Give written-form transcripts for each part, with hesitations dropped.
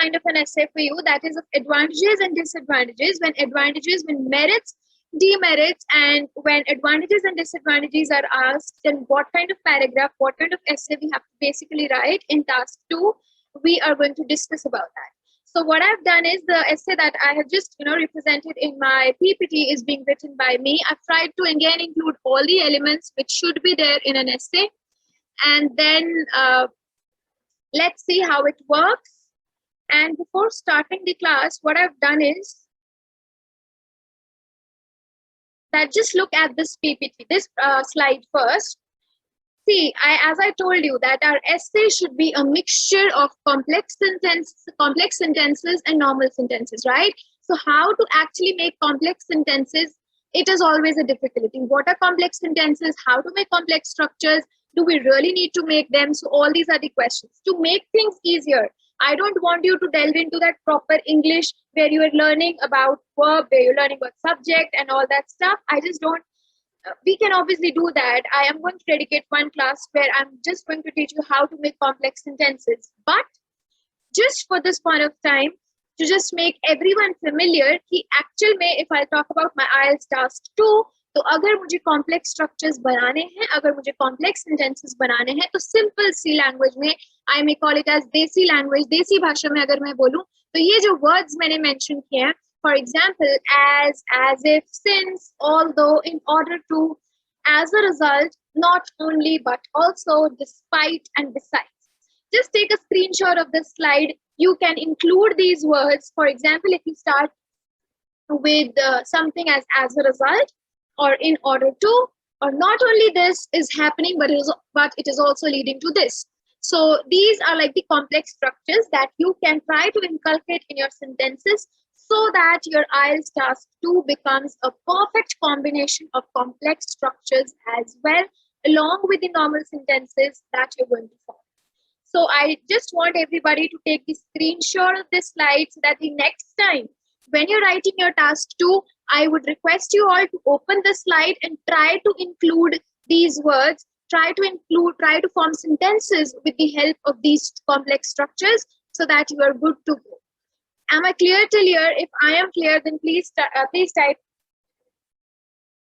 kind of an essay for you that is of advantages and disadvantages, when advantages, when merits, demerits, and when advantages and disadvantages are asked, then what kind of paragraph, what kind of essay we have to basically write in task 2, we are going to discuss about that. So what I've done is the essay that I have just represented in my PPT is being written by me. I've tried to again include all the elements which should be there in an essay, and then let's see how it works. And before starting the class, what I've done is that just look at this PPT, this slide first. See, as I told you that our essay should be a mixture of complex sentences and normal sentences, right? So how to actually make complex sentences, it is always a difficulty. What are complex sentences? How to make complex structures? Do we really need to make them? So all these are the questions. To make things easier, I don't want you to delve into that proper English where you are learning about verb, where you're learning about subject and all that stuff. I just don't. We can obviously do that. I am going to dedicate one class where I'm just going to teach you how to make complex sentences. But just for this point of time, to just make everyone familiar, कि actual में if I talk about my IELTS task 2, तो अगर मुझे complex structures बनाने हैं, अगर मुझे complex sentences बनाने हैं, तो simple सी language में, I may call it as देसी language, देसी भाषा में अगर मैं बोलूँ, तो ये जो words मैंने mention किए हैं, for example, as if, since, although, in order to, as a result, not only, but also, despite, and besides. Just take a screenshot of this slide. You can include these words. For example, if you start with something as a result, or in order to, or not only this is happening, but it is also leading to this. So these are like the complex structures that you can try to inculcate in your sentences, so that your IELTS task 2 becomes a perfect combination of complex structures as well, along with the normal sentences that you're going to form. So I just want everybody to take the screenshot of this slide so that the next time when you're writing your task 2, I would request you all to open the slide and try to include these words, try to form sentences with the help of these complex structures so that you are good to go. Am I clear till here? If I am clear, then please type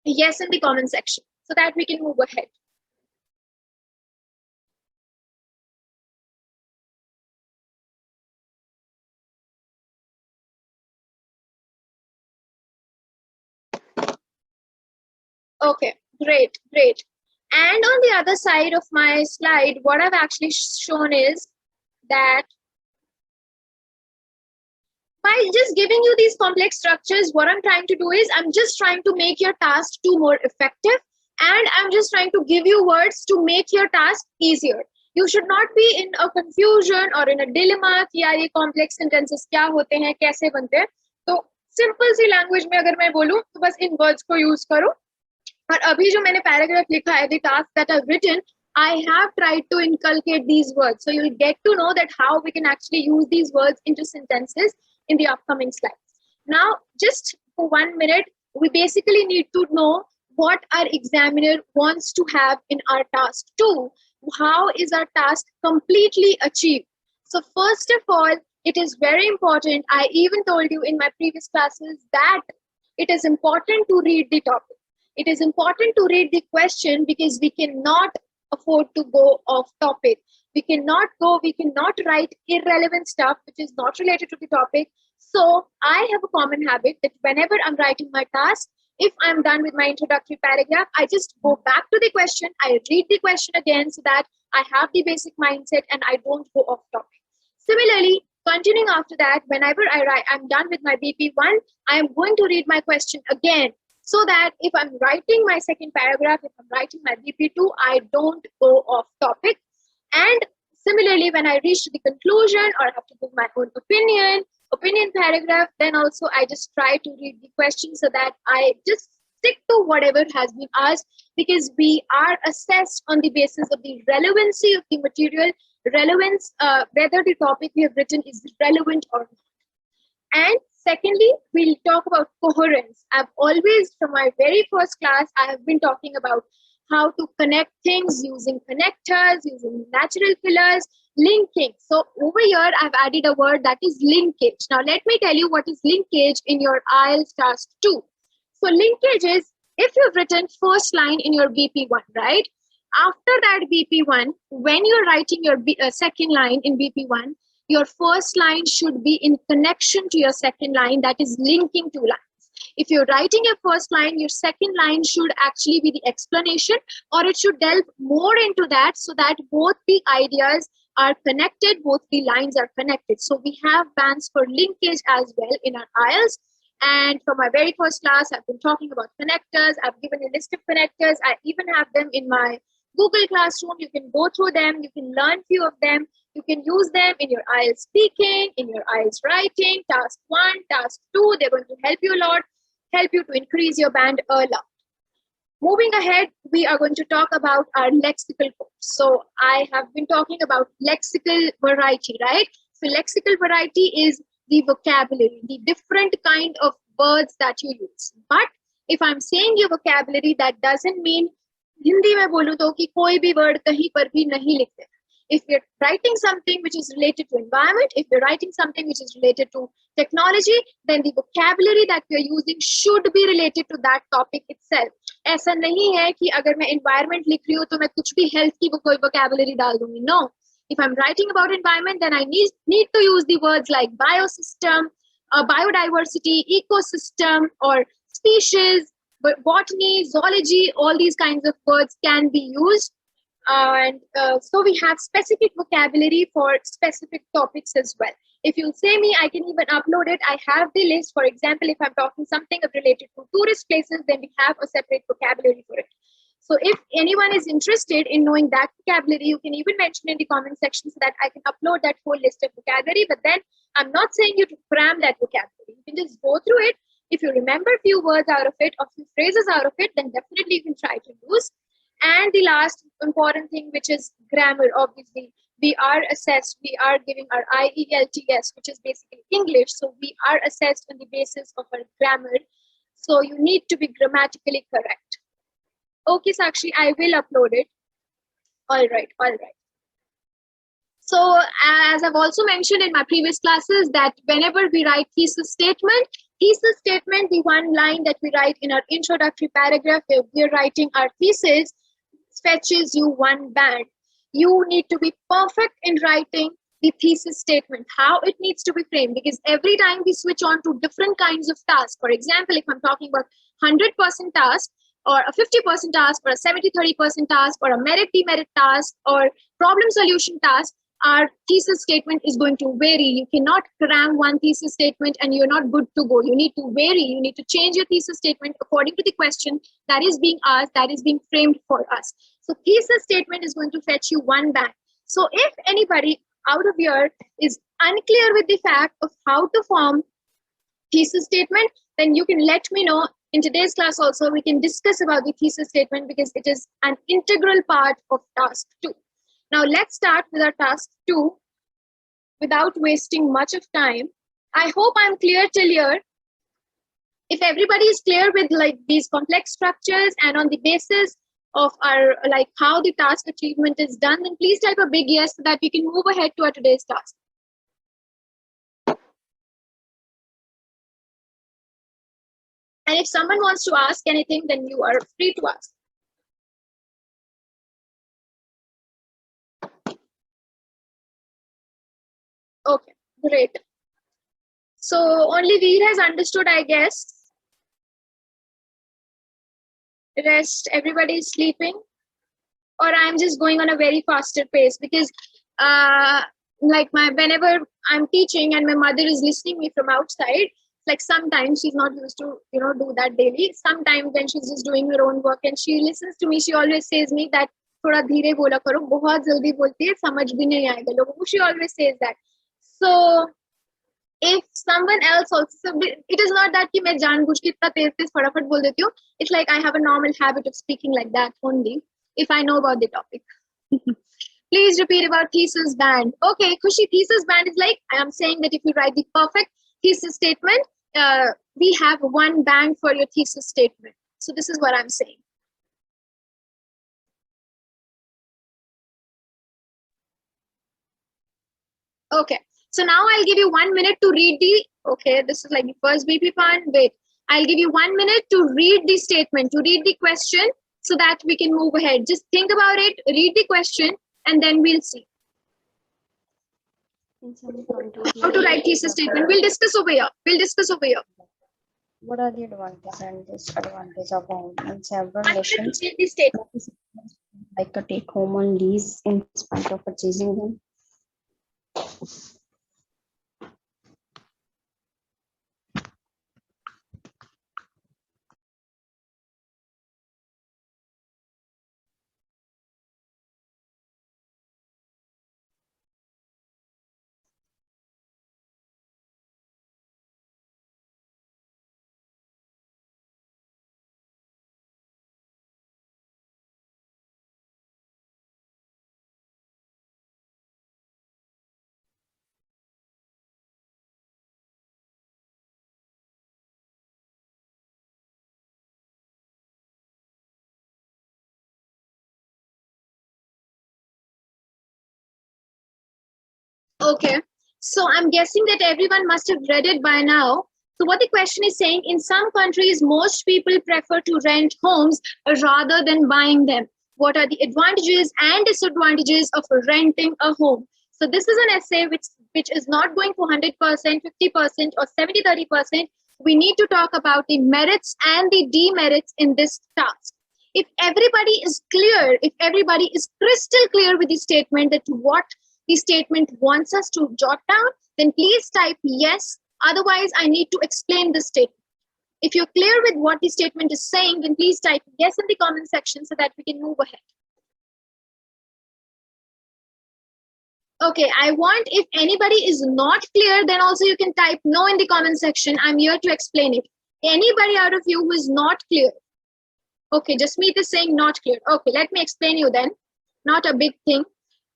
yes in the comment section so that we can move ahead. Okay, great. And on the other side of my slide, what I've actually shown is that by just giving you these complex structures, what I'm trying to do is I'm just trying to make your task 2 more effective, and I'm just trying to give you words to make your task easier. You should not be in a confusion or in a dilemma कि यार ये complex sentences क्या होते हैं, कैसे बनते हैं. तो simple सी language में अगर मैं बोलूँ तो बस इन words को use करो. और अभी जो मैंने paragraph लिखा है, the task that I've written, I have tried to inculcate these words. So you'll get to know that how we can actually use these words into sentences in the upcoming slides. Now, just for 1 minute, we basically need to know what our examiner wants to have in our task 2. How is our task completely achieved? So first of all, it is very important. I even told you in my previous classes that it is important to read the topic. It is important to read the question because we cannot afford to go off topic. We cannot write irrelevant stuff which is not related to the topic. So I have a common habit that whenever I'm writing my task, if I'm done with my introductory paragraph, I just go back to the question, I read the question again so that I have the basic mindset and I don't go off topic. Similarly, continuing after that, whenever I'm done with my BP1, I am going to read my question again so that if I'm writing my second paragraph, if I'm writing my BP2, I don't go off topic. And similarly, when I reach the conclusion or I have to give my own opinion paragraph, then also I just try to read the question so that I just stick to whatever has been asked, because we are assessed on the basis of the relevancy of the material, whether the topic we have written is relevant or not. And secondly, we'll talk about coherence. I've always, from my very first class, I have been talking about how to connect things using connectors, using natural fillers, linking. So over here, I've added a word that is linkage. Now, let me tell you what is linkage in your IELTS task 2. So linkage is if you've written first line in your BP1, right? After that BP1, when you're writing your second line in BP1, your first line should be in connection to your second line, that is linking two lines. If you're writing your first line, your second line should actually be the explanation, or it should delve more into that so that both the ideas are connected, both the lines are connected. So we have bands for linkage as well in our IELTS. And for my very first class, I've been talking about connectors. I've given a list of connectors. I even have them in my Google Classroom. You can go through them. You can learn few of them. You can use them in your IELTS speaking, in your IELTS writing, task 1, task 2. They're going to help you a lot, help you to increase your band a lot. Moving ahead, we are going to talk about our lexical course. So I have been talking about lexical variety, right? So lexical variety is the vocabulary, the different kind of words that you use. But if I'm saying your vocabulary, that doesn't mean Hindi mein bolu to ki koi bhi word kahin par bhi nahi likhte. If you're writing something which is related to environment, if you're writing something which is related to technology, then the vocabulary that we're using should be related to that topic itself. ऐसा नहीं है कि अगर मैं environment लिख रही हूँ तो मैं कुछ भी health की कोई vocabulary डाल दूंगी. No. If I'm writing about environment, then I need to use the words like biosystem, biodiversity, ecosystem, or species, botany, zoology. All these kinds of words can be used. So we have specific vocabulary for specific topics as well. If you say me, I can even upload it. I have the list. For example, if I'm talking something related to tourist places, then we have a separate vocabulary for it. So if anyone is interested in knowing that vocabulary, you can even mention in the comment section so that I can upload that whole list of vocabulary. But then I'm not saying you to cram that vocabulary. You can just go through it. If you remember a few words out of it or few phrases out of it, then definitely you can try to use. And the last important thing, which is grammar, obviously, we are assessed, we are giving our IELTS, which is basically English. So we are assessed on the basis of our grammar. So you need to be grammatically correct. Okay, Sakshi, I will upload it. All right. So as I've also mentioned in my previous classes that whenever we write thesis statement, the one line that we write in our introductory paragraph, where we're writing our thesis, fetches you 1 band. You need to be perfect in writing the thesis statement, how it needs to be framed, because every time we switch on to different kinds of tasks. For example, if I'm talking about 100% task, or a 50% task, or a 70-30% task, or a merit-demerit task, or problem solution task, our thesis statement is going to vary. You cannot cram one thesis statement and you're not good to go. You need to vary. You need to change your thesis statement according to the question that is being asked, that is being framed for us. So thesis statement is going to fetch you 1 band. So if anybody out of here is unclear with the fact of how to form thesis statement, then you can let me know. In today's class also, we can discuss about the thesis statement because it is an integral part of task 2. Now let's start with our task 2 without wasting much of time. I hope I'm clear till here. If everybody is clear with like these complex structures and on the basis of our like how the task achievement is done, then please type a big yes so that we can move ahead to our today's task. And if someone wants to ask anything, then you are free to ask. Okay, great. So only Veer has understood, I guess. The rest, everybody is sleeping. Or I'm just going on a very faster pace because like whenever I'm teaching and my mother is listening me from outside, like sometimes she's not used to, do that daily. Sometimes when she's just doing her own work and she listens to me, she always says me that थोड़ा धीरे बोला करो, बहुत जल्दी बोलती है, समझ भी नहीं आएगा लोगों को. She always says that. So if someone else also, so it is not that कि मैं जानबूझ के इतना तेज फटाफट बोल देती हूँ. It's like I have a normal habit of speaking like that only if I know about the topic. Please repeat about thesis band. Okay, Khushi, thesis band is like, I am saying that if you write the perfect thesis statement, we have 1 band for your thesis statement. So this is what I'm saying. Okay. So now I'll give you 1 minute to read the, okay, this is like the first BP fund. Wait, I'll give you 1 minute to read the statement, to read the question so that we can move ahead. Just think about it, read the question, and then we'll see. In some countries, How to write thesis statement. We'll discuss over here. We'll discuss over here. what are the advantages and disadvantages of home in several 1 minute nations? to read the statement. Like a take home on lease in spite of purchasing them. Okay. So I'm guessing that everyone must have read it by now. So what the question is saying, in some countries, most people prefer to rent homes rather than buying them. What are the advantages and disadvantages of renting a home? So this is an essay which is not going for 100%, 50% or 70-30%. We need to talk about the merits and the demerits in this task. If everybody is clear, if everybody is crystal clear with the statement that what the statement wants us to jot down, then please type yes. Otherwise, I need to explain the statement. If you're clear with what the statement is saying, then please type yes in the comment section so that we can move ahead. Okay, I want, if anybody is not clear, then also you can type no in the comment section. I'm here to explain it. Anybody out of you who is not clear? Okay, Jasmeet is saying not clear. Okay, let me explain you then. Not a big thing.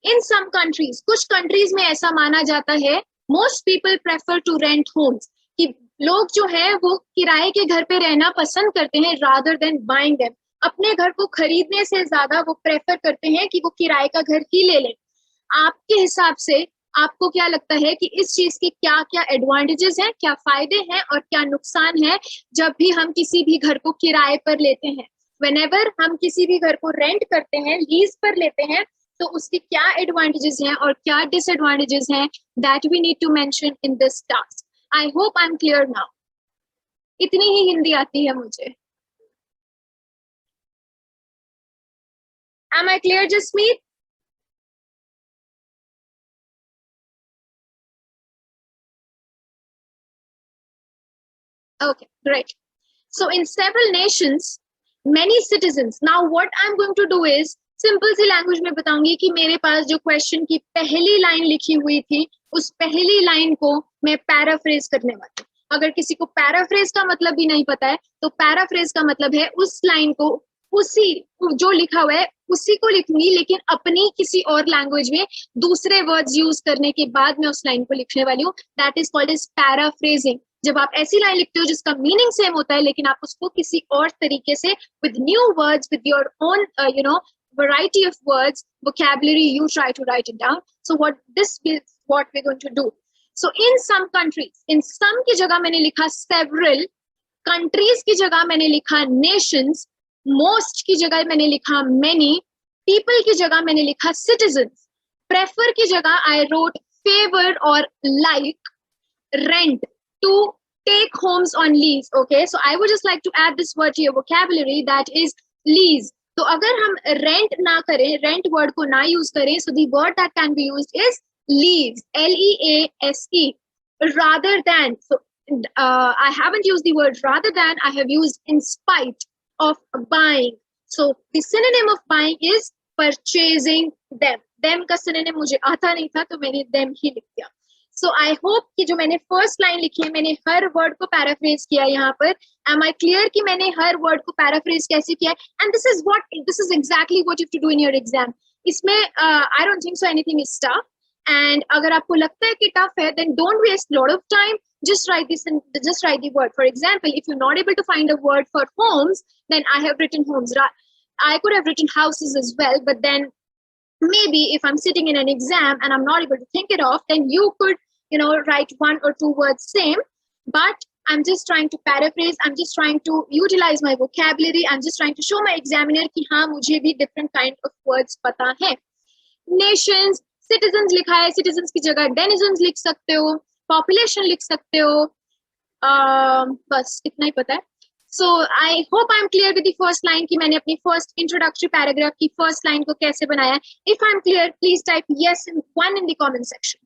In some countries, कुछ countries में ऐसा माना जाता है, most people prefer to rent homes. कि लोग जो है वो किराए के घर पे रहना पसंद करते हैं rather than buying them. अपने घर को खरीदने से ज्यादा वो prefer करते हैं कि वो किराए का घर ही ले लें. आपके हिसाब से आपको क्या लगता है कि इस चीज के क्या क्या एडवांटेजेस हैं, क्या फायदे हैं और क्या नुकसान है जब भी हम किसी भी घर को किराए पर लेते हैं? Whenever हम किसी भी घर को रेंट करते हैं, लीज पर लेते हैं, तो उसके क्या एडवांटेजेस हैं और क्या डिसएडवांटेजेस हैं, that we need to mention in this task. I hope I am clear now. इतनी ही हिंदी आती है मुझे. Am I clear, Jasmeet? Okay, great. So in several nations, many citizens, now what I'm going to do is simple सी language में बताऊंगी कि मेरे पास जो क्वेश्चन की पहली लाइन लिखी हुई थी, उस पहली लाइन को मैं पैराफ्रेज करने वाली हूँ. अगर किसी को पैराफ्रेज का मतलब भी नहीं पता है, तो पैराफ्रेज का मतलब है उस लाइन को, उसी जो लिखा हुआ है उसी को लिखूंगी, लेकिन अपनी किसी और लैंग्वेज में दूसरे वर्ड्स यूज करने के बाद मैं उस लाइन को लिखने वाली हूँ. That is called as paraphrasing. जब आप ऐसी लाइन लिखते हो जिसका मीनिंग सेम होता है, लेकिन आप उसको किसी और तरीके से with new words, with your own variety of words, vocabulary, you try to write it down. So what this is what we're going to do. So in some countries, in some की जगह मैंने लिखा several, countries की जगह मैंने लिखा nations, most की जगह मैंने लिखा many, people की जगह मैंने लिखा citizens, prefer की जगह I wrote favor or like, rent, to take homes on lease. Okay, so I would just like to add this word to your vocabulary, that is lease. तो अगर हम rent ना करें, रेंट वर्ड को ना use करें, so the word that can be used is lease, L-E-A-S-E, rather than. So I haven't used the word rather than, I have used in spite of buying. So the synonym of buying is purchasing them. Them का synonym मुझे आता नहीं था, तो मैंने them ही लिख दिया. So I hope कि जो मैंने फर्स्ट लाइन लिखी है, मैंने हर वर्ड को पैराफ्रेज किया यहाँ पर. Am I clear कि मैंने हर वर्ड को पैराफ्रेज कैसे किया? And this is exactly what you have to do in your exam. इसमें I don't think so anything is tough. And अगर आपको लगता है कि tough है, then don't waste a lot of time. Just write this and just write the word. For example, if you're not able to find a word for homes, then I have written homes. I could have written houses as well, but then maybe if I'm sitting in an exam and I'm not able to think it off, then you could, write one or two words same, but I'm just trying to paraphrase, I'm just trying to utilize my vocabulary, I'm just trying to show my examiner कि हाँ मुझे भी different kind of words पता है. Nations, citizens लिखा है, citizens की जगह denizens लिख सकते हो, population लिख सकते हो, बस इतना ही पता है. So I hope I'm clear with the first line कि मैंने अपनी first introductory paragraph की first line को कैसे बनाया. If I'm clear, please type yes in one in the comment section.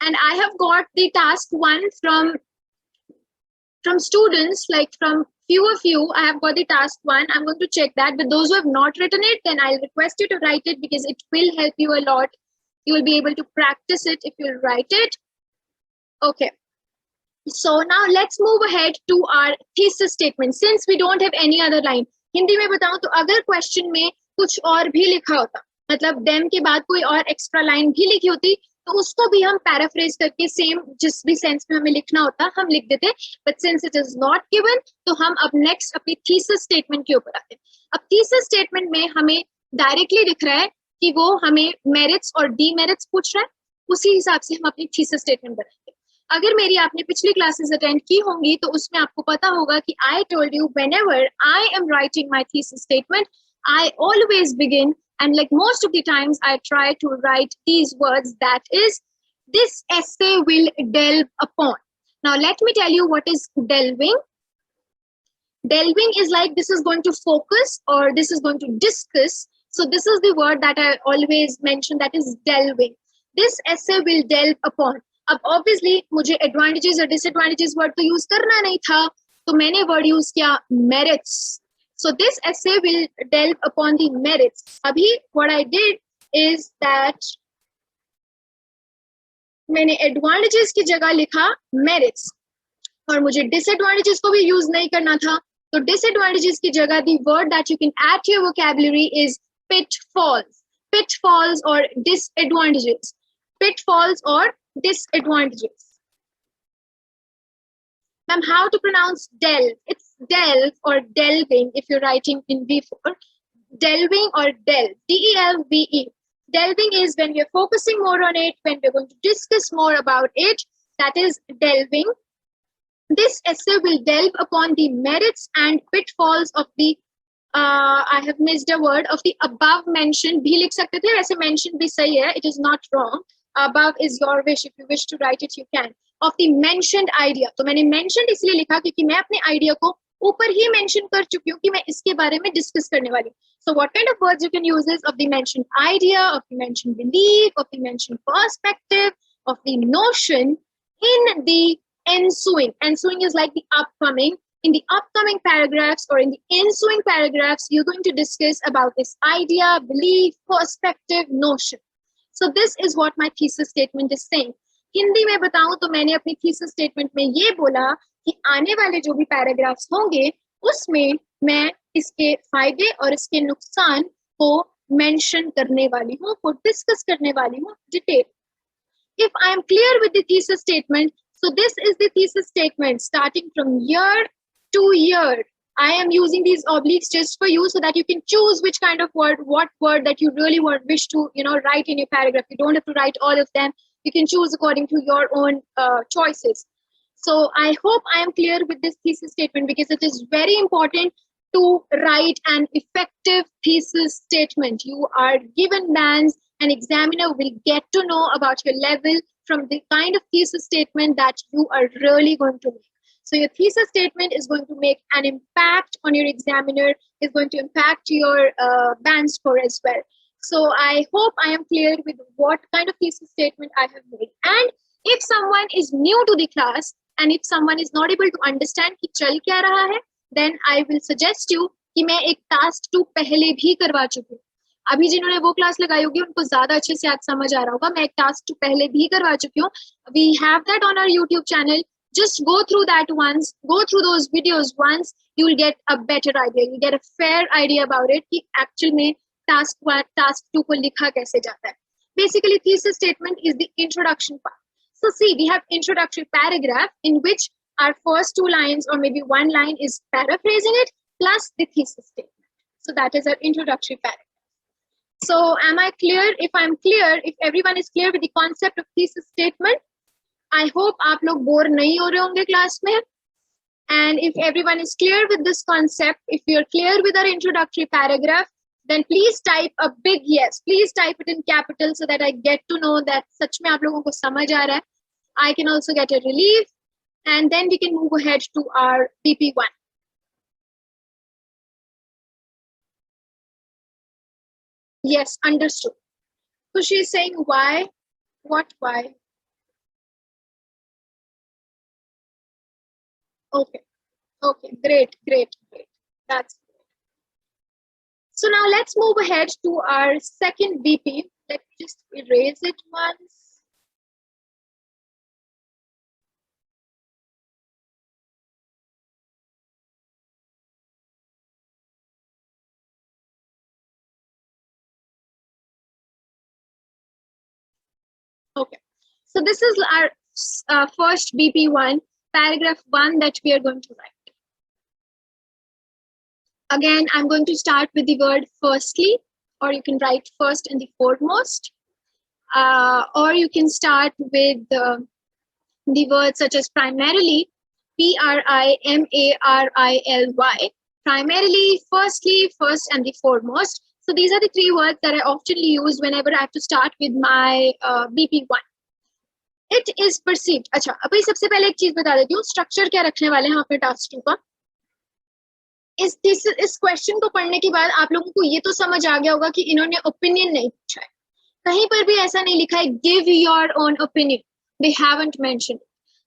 And I have got the task one from students, like from few of you. I have got the task one. I'm going to check that. But those who have not written it, then I'll request you to write it because it will help you a lot. You will be able to practice it if you write it. Okay. So now let's move ahead to our thesis statement. Since we don't have any other line, Hindi में बताऊं तो अगर question में कुछ और भी लिखा होता, मतलब देम के बाद कोई और एक्स्ट्रा लाइन भी लिखी होती, तो उसको भी हम पैराफ्रेज करके सेम जिस भी सेंस में हमें लिखना होता हम लिख देते. But since it is not given, तो हम अब नेक्स्ट अपनी थीसिस स्टेटमेंट के ऊपर आते हैं. अब थीसिस स्टेटमेंट में हमें डायरेक्टली दिख रहा है कि वो हमें मेरिट्स और डीमेरिट्स पूछ रहा है, उसी हिसाब से हम अपनी थीसिस स्टेटमेंट बनाएंगे. अगर मेरी आपने पिछली क्लासेस अटेंड की होंगी तो उसमें आपको पता होगा कि I told you whenever I am writing my thesis statement, I always begin, and like most of the times I try to write these words, that is, this essay will delve upon. Now let me tell you what is delving. Delving is like this is going to focus or this is going to discuss. So this is the word that I always mention, that is delving. This essay will delve upon. अब obviously मुझे advantages और disadvantages word तो use करना नहीं था, तो मैंने word use किया merits. So this essay will delve upon the merits. Abhi what I did is that मैंने advantages की जगह लिखा merits, और मुझे disadvantages को भी use नहीं करना था, तो disadvantages की जगह the word that you can add to your vocabulary is pitfalls. Pitfalls or disadvantages. Pitfalls or disadvantages. Ma'am, how to pronounce delve? It's delve or delving if you're writing in B4. Delving or delve, D-E-L-V-E. Delving is when we're focusing more on it, when we're going to discuss more about it. That is delving. This essay will delve upon the merits and pitfalls of the, I have missed a word, of the above mentioned. भी लिख सकते थे, वैसे mentioned भी सही है, it is not wrong. Above is your wish, if you wish to write it, you can. Of the mentioned idea. तो मैंने mentioned इसलिए लिखा क्योंकि मैं अपने idea को ऊपर ही mention कर चुकी हूँ कि मैं इसके बारे में discuss करने वाली हूँ. So what kind of words you can use is of the mentioned idea, of the mentioned belief, of the mentioned perspective, of the notion in the ensuing. Ensuing is like the upcoming. In the upcoming paragraphs or in the ensuing paragraphs, you're going to discuss about this idea, belief, perspective, notion. So this is what my thesis statement is saying. Hindi में बताऊं तो मैंने अपनी thesis statement में ये बोला कि आने वाले जो भी पैराग्राफ्स होंगे उसमें मैं इसके फायदे और इसके नुकसान को मेंशन करने वाली हूँ, को डिस्कस करने वाली हूँ detail. If I am clear with the thesis statement, so this is the thesis statement starting from year to year. I am using these obliques just for you so that you can choose which kind of word, what word that you really wish to, write in your paragraph. You don't have to write all of them. You can choose according to your own choices. So I hope I am clear with this thesis statement because it is very important to write an effective thesis statement. You are given bands, an examiner will get to know about your level from the kind of thesis statement that you are really going to make. So your thesis statement is going to make an impact on your examiner, is going to impact your band score as well. So I hope I am clear with what kind of thesis statement I have made. And if someone is new to the class and if someone is not able to understand कि चल क्या रहा है, then I will suggest you कि मैं एक task 2 पहले भी करवा चुकी हूँ. अभी जिन्होंने वो क्लास लगाई होगी उनको ज्यादा अच्छे से आज समझ आ रहा होगा. मैं एक task 2 पहले भी करवा चुकी हूँ. We have that on our YouTube channel. Just go through that once, go through those videos once, you will get a better idea. You get a fair idea about it कि actual में task 1, task 2 को लिखा कैसे जाता है. Basically, thesis statement is the introduction part. So see, we have introductory paragraph in which our first 2 lines or maybe 1 line is paraphrasing it plus the thesis statement. So that is our introductory paragraph. So am I clear? If I'm clear, if everyone is clear with the concept of thesis statement, I hope आप लोग bore नहीं हो रहे होंगे class में. And if everyone is clear with this concept, if you're clear with our introductory paragraph, then please type a big yes. Please type it in capital so that I get to know that सच में आप लोगों को समझ आ रहा है. I can also get a relief, and then we can move ahead to our BP1. Yes, understood. So she's saying why? What why? Okay. Okay, great. That's great. So now let's move ahead to our second BP. Let me just erase it once. Okay, so this is our first BP1, paragraph 1 that we are going to write. Again, I'm going to start with the word firstly, or you can write first and the foremost, or you can start with the words such as primarily, P-R-I-M-A-R-I-L-Y, primarily, firstly, first, and the foremost. So these are the 3 words that I often use whenever I have to start with my BP1. It is perceived. अच्छा, अभी सबसे पहले एक चीज बता देती हूँ, structure क्या रखने वाले हैं अपने टास्क 2 का. इस क्वेश्चन को पढ़ने के बाद आप लोगों को ये तो समझ आ गया होगा कि इन्होंने ओपिनियन नहीं पूछा है. कहीं पर भी ऐसा नहीं लिखा है give your own opinion. They haven't mentioned.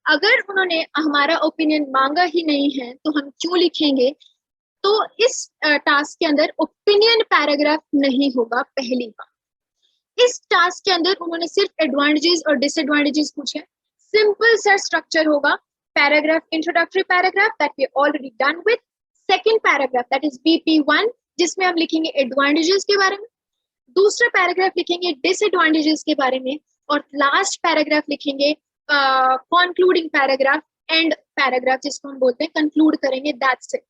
अगर उन्होंने हमारा ओपिनियन मांगा ही नहीं है तो हम क्यों लिखेंगे? तो इस टास्क के अंदर ओपिनियन पैराग्राफ नहीं होगा. पहली बात, इस टास्क के अंदर उन्होंने सिर्फ एडवांटेजेस और डिसएडवांटेजेस पूछे. सिंपल सा स्ट्रक्चर होगा. Paragraph, introductory paragraph that we already done with. Second paragraph that is BP1, जिसमें हम लिखेंगे एडवांटेजेस के बारे में. दूसरा पैराग्राफ लिखेंगे डिसएडवांटेजेस के बारे में. और लास्ट पैराग्राफ लिखेंगे कंक्लूडिंग पैराग्राफ, एंड पैराग्राफ जिसको हम बोलते हैं कंक्लूड करेंगे. That's it.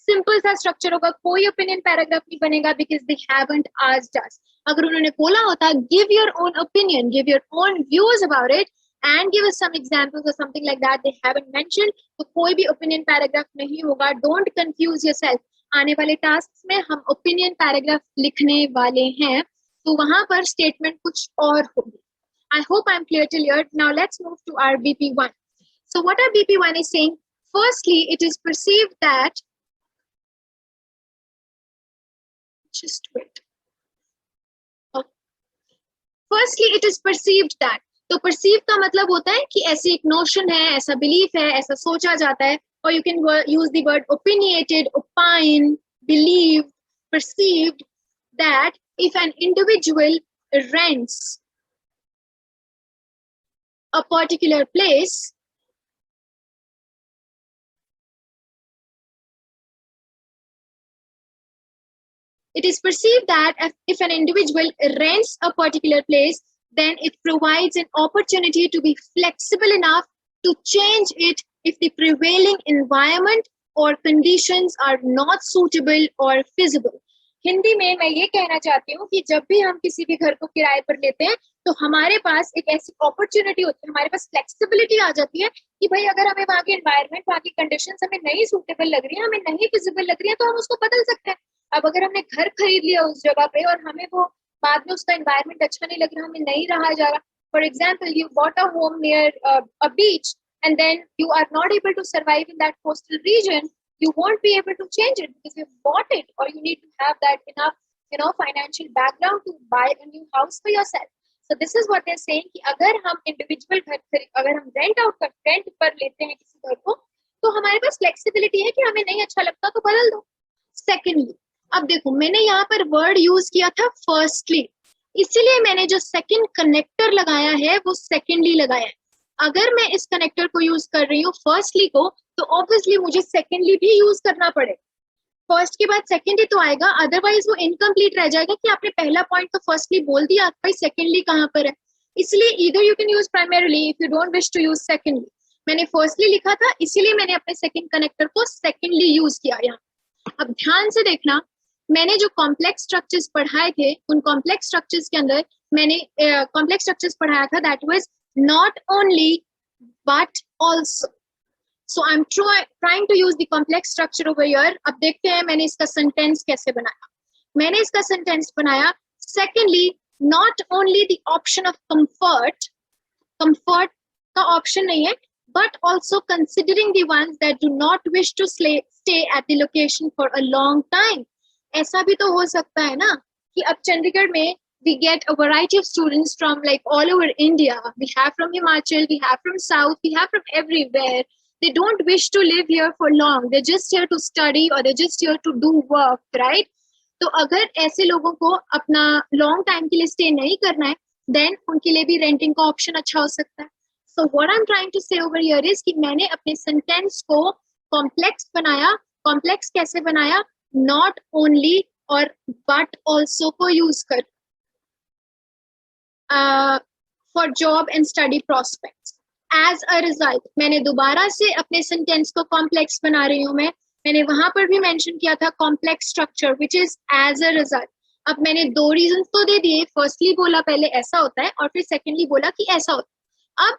सिंपल सा स्ट्रक्चर होगा. कोई ओपिनियन पैराग्राफ नहीं बनेगा because they haven't asked us. अगर उन्होंने बोला होता give your own opinion, give your own views about it and give us some examples और something like that, they haven't mentioned, तो कोई भी ओपिनियन पैराग्राफ नहीं होगा. Don't confuse yourself. आने वाले टास्क में हम ओपिनियन पैराग्राफ लिखने वाले हैं, तो वहां पर स्टेटमेंट कुछ और होगी. I hope I'm clear till here. Now let's move to our BP1. So what our BP1 is saying, firstly, it is perceived that, just wait. Okay. Firstly, it is perceived that. तो perceive का मतलब होता है कि ऐसी एक notion है, ऐसा belief है, ऐसा सोचा जाता है. Or you can use the word opinionated, opine, believe, perceived, that if an individual rents a particular place, it is perceived that if an individual rents a particular place, then it provides an opportunity to be flexible enough to change it if the prevailing environment or conditions are not suitable or feasible. Hindi में मैं ये कहना चाहती हूँ कि जब भी हम किसी भी घर को किराए पर लेते हैं तो हमारे पास एक ऐसी अपॉर्चुनिटी होती है, हमारे पास फ्लेक्सिबिलिटी आ जाती है कि भाई अगर हमें वहाँ के एनवायरनमेंट, वहाँ की कंडीशंस हमें नहीं सूटेबल लग रही है, हमें नहीं फिजिबल लग रही है, तो हम उसको बदल सकते हैं. अब अगर हमने घर खरीद लिया उस जगह पे और हमें वो बाद में उसका एनवायरनमेंट अच्छा नहीं लग रहा, हमें नहीं रहा जा रहा, for example you bought a home near a beach and then you are not able to survive in that coastal region, you won't be able to change it because you bought it, or you need to have that enough financial background to buy a new house for yourself. So this is what they're saying कि अगर हम individual अगर हम rent पर लेते हैं किसी घर को, तो हमारे पास फ्लेक्सिबिलिटी है कि हमें नहीं अच्छा लगता तो बदल दो. सेकेंडली, अब देखो मैंने यहाँ पर वर्ड यूज किया था फर्स्टली, इसीलिए मैंने जो सेकेंड कनेक्टर लगाया है वो सेकेंडली लगाया है. अगर मैं इस कनेक्टर को यूज कर रही हूँ फर्स्टली को, तो ऑब्वियसली मुझे सेकेंडली भी यूज करना पड़े. फर्स्ट के बाद सेकेंड ही तो आएगा, अदरवाइज वो इनकम्प्लीट रह जाएगा कि आपने पहला पॉइंट तो फर्स्टली बोल दिया, भाई सेकेंडली कहाँ पर है. इसलिए either you can use primarily if you don't wish to use secondly. मैंने फर्स्टली लिखा था, इसीलिए मैंने अपने सेकंड कनेक्टर को सेकंडली यूज किया यहाँ। अब ध्यान से देखना, मैंने जो कॉम्प्लेक्स स्ट्रक्चर्स पढ़ाए थे, उन कॉम्प्लेक्स स्ट्रक्चर्स के अंदर मैंने कॉम्प्लेक्स स्ट्रक्चर्स पढ़ाया था, that was not only but also. So I am trying to use the complex structure over here. अब देखते हैं मैंने इसका सेंटेंस कैसे बनाया। मैंने इसका सेंटेंस बनाया, secondly not only the option of comfort, comfort का ऑप्शन नहीं है, but also considering the ones that do not wish to stay at the location for a long time. ऐसा भी तो हो सकता है ना कि अब चंडीगढ़ में we get a variety of students from like all over India. We have from Himachal, we have from South, we have from everywhere. They don't wish to live here for long. They're just here to study or they're just here to do work, right? तो अगर ऐसे लोगों को अपना long time के लिए stay नहीं करना है, देन उनके लिए भी रेंटिंग का ऑप्शन अच्छा हो सकता है। So what I'm trying to say over here is कि मैंने अपने सेंटेंस को कॉम्प्लेक्स बनाया। कॉम्प्लेक्स कैसे बनाया? नॉट ओनली और बट ऑल्सो को यूज कर for job and study prospects. As a result मैंने दोबारा से अपने सेंटेंस को कॉम्प्लेक्स बना रही हूँ। मैंने वहां पर भी मेंशन किया था complex structure which is as a result. अब मैंने दो रीजन तो दे दिए, फर्स्टली बोला पहले ऐसा होता है और फिर सेकेंडली बोला कि ऐसा होता है। अब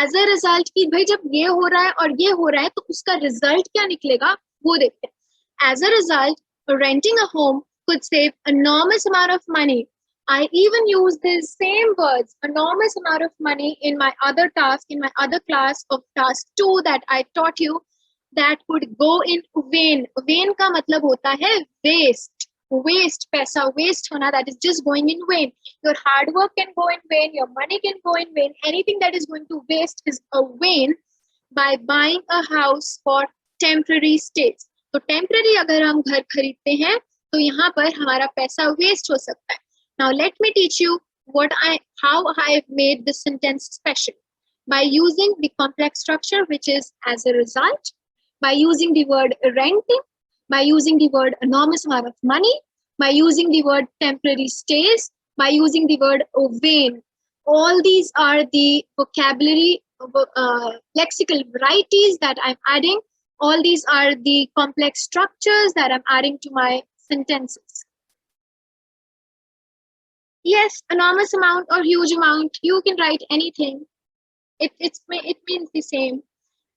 एज अ रिजल्ट की भाई जब ये हो रहा है और ये हो रहा है तो उसका रिजल्ट क्या निकलेगा वो देखते हैं। As a result, renting a home could save enormous amount of money. I even use these same words, enormous amount of money, in my other task, in my other class of task 2 that I taught you, that would go in vain. Vain का मतलब होता है waste. Waste, पैसा waste होना, that is just going in vain. Your hard work can go in vain, your money can go in vain. Anything that is going to waste is a vain by buying a house for temporary stays. तो temporary अगर हम घर खरीदते हैं तो यहाँ पर हमारा पैसा waste हो सकता है। Now let me teach you how I have made this sentence special by using the complex structure which is as a result, by using the word renting, by using the word enormous amount of money, by using the word temporary stays, by using the word vain. All these are the vocabulary, lexical varieties that I'm adding. All these are the complex structures that I'm adding to my sentences. Yes, enormous amount or huge amount, you can write anything. It means the same.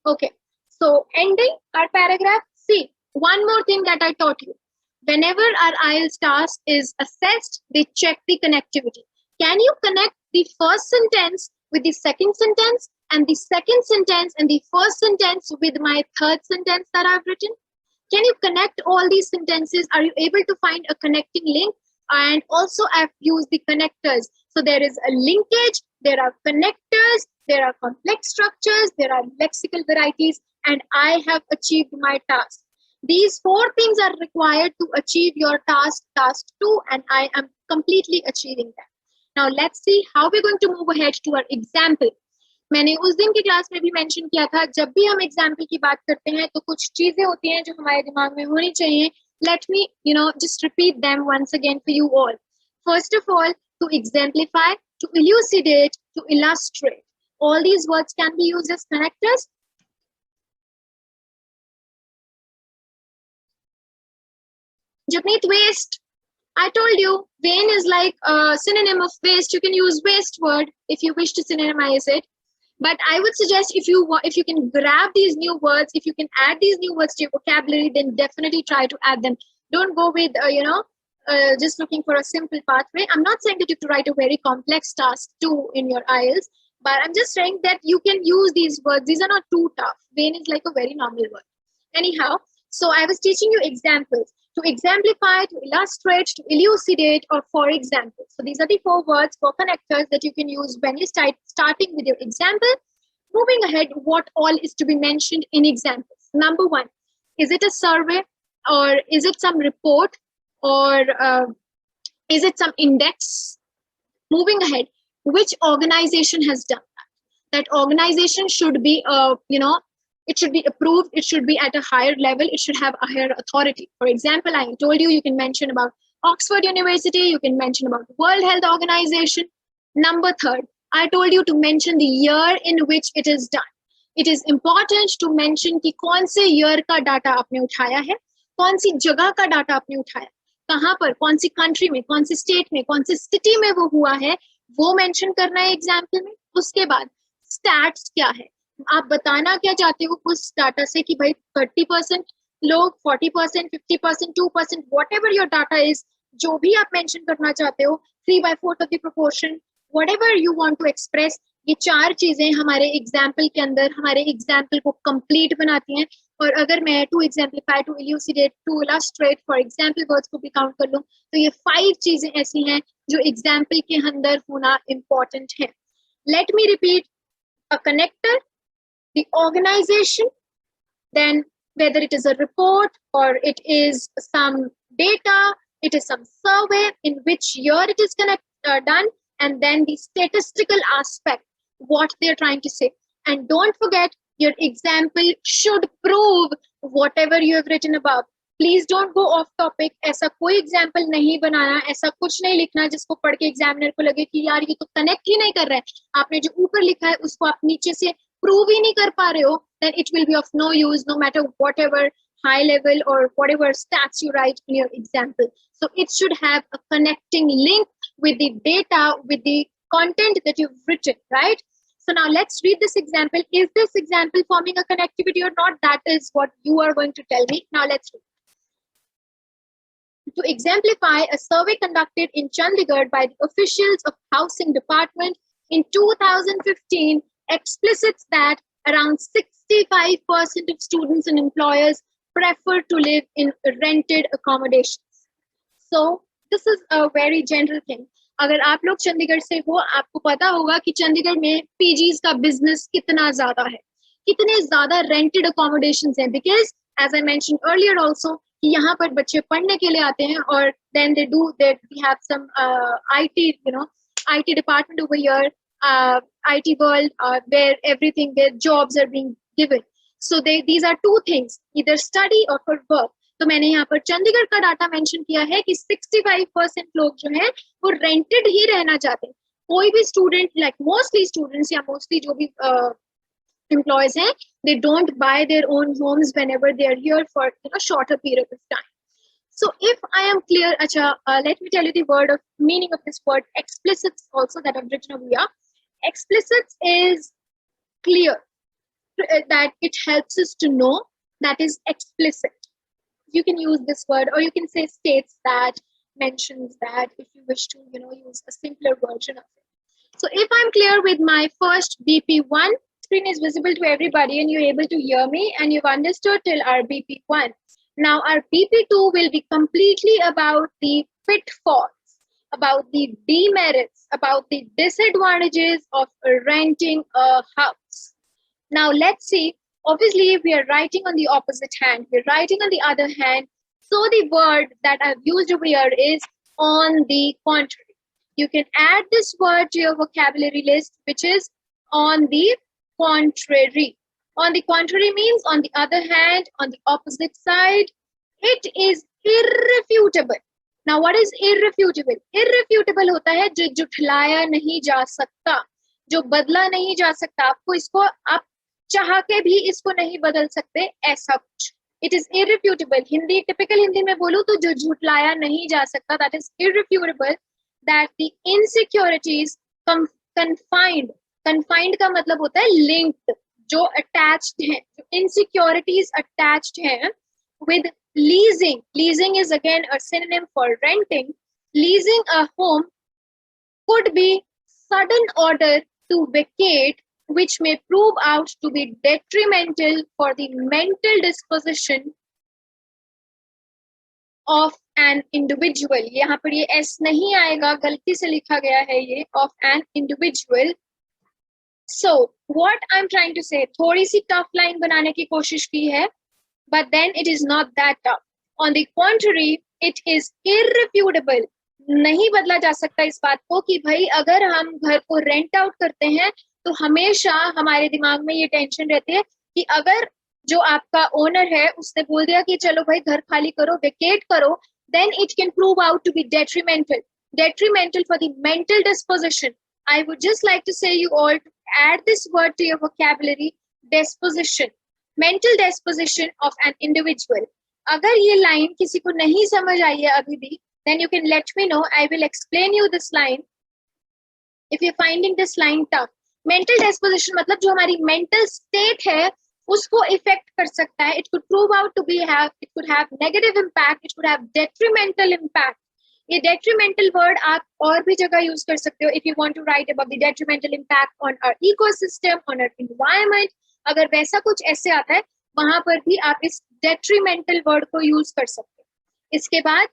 Okay, so ending our paragraph. See, one more thing that I taught you. Whenever our IELTS task is assessed, they check the connectivity. Can you connect the first sentence with the second sentence and the second sentence and the first sentence with my third sentence that I've written? Can you connect all these sentences? Are you able to find a connecting link? And also I've used the connectors. So there is a linkage, there are connectors, there are complex structures, there are lexical varieties, and I have achieved my task. These 4 things are required to achieve your task 2, and I am completely achieving that. Now let's see how we're going to move ahead to our example. मैंने उस दिन की class में भी mention किया था, जब भी हम एग्जाम्पल की बात करते हैं तो कुछ चीजें होती हैं जो हमारे दिमाग में होनी चाहिए. Let me, just repeat them once again for you all. First of all, to exemplify, to elucidate, to illustrate. All these words can be used as connectors. Japneet, waste. I told you, vain is like a synonym of waste. You can use waste word if you wish to synonymize it. But I would suggest if you can grab these new words, if you can add these new words to your vocabulary, then definitely try to add them. Don't go with, just looking for a simple pathway. I'm not saying that you have to write a very complex task too in your IELTS, but I'm just saying that you can use these words. These are not too tough. Vain is like a very normal word. Anyhow, so I was teaching you examples. To exemplify, to illustrate, to elucidate, or for example. So these are the 4 words, 4 connectors that you can use when you starting with your example. Moving ahead, what all is to be mentioned in examples? Number 1, is it a survey, or is it some report, or is it some index? Moving ahead, which organization has done that? That organization should be, it should be approved, it should be at a higher level, it should have a higher authority. For example, I told you can mention about Oxford University, you can mention about World Health Organization. Number 3, I told you to mention the year in which it is done. It is important to mention कि कौन से year का data आपने उठाया है, कौन सी जगह का डाटा आपने उठाया, कहाँ पर, कौन सी कंट्री में, कौन सी स्टेट में, कौन सी सिटी में वो हुआ है, वो मेंशन करना है एग्जाम्पल में। उसके बाद स्टैट्स क्या है, आप बताना क्या चाहते हो उस डाटा से कि भाई 30% लोग, 40%, 50%, 2%, whatever your data is, जो भी आप मेंशन करना चाहते हो, 3/4 of the proportion, whatever you want to express, ये चार चीजें हमारे एग्जाम्पल के अंदर हमारे एग्जाम्पल को कंप्लीट बनाती हैं। और अगर मैं to exemplify, to elucidate, to illustrate, for example words को भी काउंट कर लूं, तो ये 5 चीजें ऐसी हैं जो एग्जाम्पल के अंदर होना इंपॉर्टेंट है। Let me repeat, a connector, the organization, then whether it is a report or it is some data, it is some survey, in which year it is done, and then the statistical aspect, what they are trying to say. And don't forget, your example should prove whatever you have written above. Please don't go of topic, ऐसा कोई example नहीं बनाना, ऐसा कुछ नहीं लिखना जिसको पढ़ के एग्जामिनर को लगे कि यार ये तो कनेक्ट ही नहीं कर रहा है, आपने जो ऊपर लिखा है उसको आप नीचे से प्रूव ही नहीं कर पा रहे हो, then it will be of no use no matter whatever high level or whatever stats you write in your example. So it should have a connecting link with the data, with the content that you've written, right? So now let's read this example. Is this example forming a connectivity or not? That is what you are going to tell me. Now let's read. To exemplify, a survey conducted in Chandigarh by the officials of Housing Department in 2015 explicits that around 65% of students and employers prefer to live in rented accommodations. So this is a very general thing. अगर आप लोग चंडीगढ़ से हो, आपको पता होगा कि चंडीगढ़ में पीजीज का बिजनेस कितना ज्यादा है, कितने ज्यादा रेंटेड अकोमोडेशंस हैं, because as I mention earlier also कि यहाँ पर बच्चे पढ़ने के लिए आते हैं और then they do that, we have some IT, you know, IT department over here, IT world, where everything, where jobs are being given. So these are two things, either study or for work. तो मैंने यहाँ पर चंडीगढ़ का data mention किया है कि 65% लोग जो हैं वो रेंटेड ही रहना चाहते हैं. कोई भी स्टूडेंट, लाइक मोस्टली स्टूडेंट्स या मोस्टली जो भी employees हैं, they don't buy their own homes whenever they are here for shorter period of time. So if I am clear, let me tell you the word of meaning of this word explicits also that I've written over here. Explicits is clear, that it helps us to know, that is explicit. You can use this word, or you can say states that, mentions that, if you wish to use a simpler version of it. So if I'm clear with my first BP1, screen is visible to everybody and you're able to hear me and you've understood till our BP1. Now our BP2 will be completely about the pitfalls, about the demerits, about the disadvantages of renting a house. Now let's see. Obviously, we are writing on the opposite hand. We're writing on the other hand. So the word that I've used over here is on the contrary. You can add this word to your vocabulary list, which is on the contrary. On the contrary means on the other hand, on the opposite side. It is irrefutable. Now what is irrefutable? Irrefutable होता है जो जुठलाया नहीं जा सकता, जो बदला नहीं जा सकता. आपको इसको, आप चाह के भी इसको नहीं बदल सकते, ऐसा कुछ. It is irrefutable. Hindi, typical Hindi में बोलूं तो जो झुठलाया नहीं जा सकता, that is irrefutable. That the insecurities confined, confined का मतलब होता है linked, जो attached हैं, जो insecurities attached हैं with leasing. Leasing is again a synonym for renting. Leasing a home could be sudden order to vacate, which may prove out to be detrimental for the mental disposition of an individual. यहाँ पर ये S नहीं आएगा, गलती से लिखा गया है ये, of an individual. So what I'm trying to say, थोड़ी सी tough line बनाने की कोशिश की है, but then it is not that tough. On the contrary, it is irrefutable. नहीं बदला जा सकता इस बात को कि भाई अगर हम घर को रेंट आउट करते हैं तो हमेशा हमारे दिमाग में ये टेंशन रहती है कि अगर जो आपका ओनर है उसने बोल दिया कि चलो भाई घर खाली करो, वेकेट करो, then it can prove out to be detrimental. Detrimental for the mental disposition. I would just like to say you all to add this word to your vocabulary. disposition, mental disposition of an individual. अगर ये line किसी को नहीं समझ आई है अभी भी, then you can let me know. I will explain you this line. If you're finding this line tough, mental disposition मतलब जो हमारी mental state है उसको affect कर सकता है. It could prove out to be it could have negative impact. It could have detrimental impact. ये detrimental word आप और भी जगह use कर सकते हो. If you want to write about the detrimental impact on our ecosystem, on our environment, अगर वैसा कुछ ऐसे आता है वहां पर भी आप इस detrimental word को use कर सकते हो. इसके बाद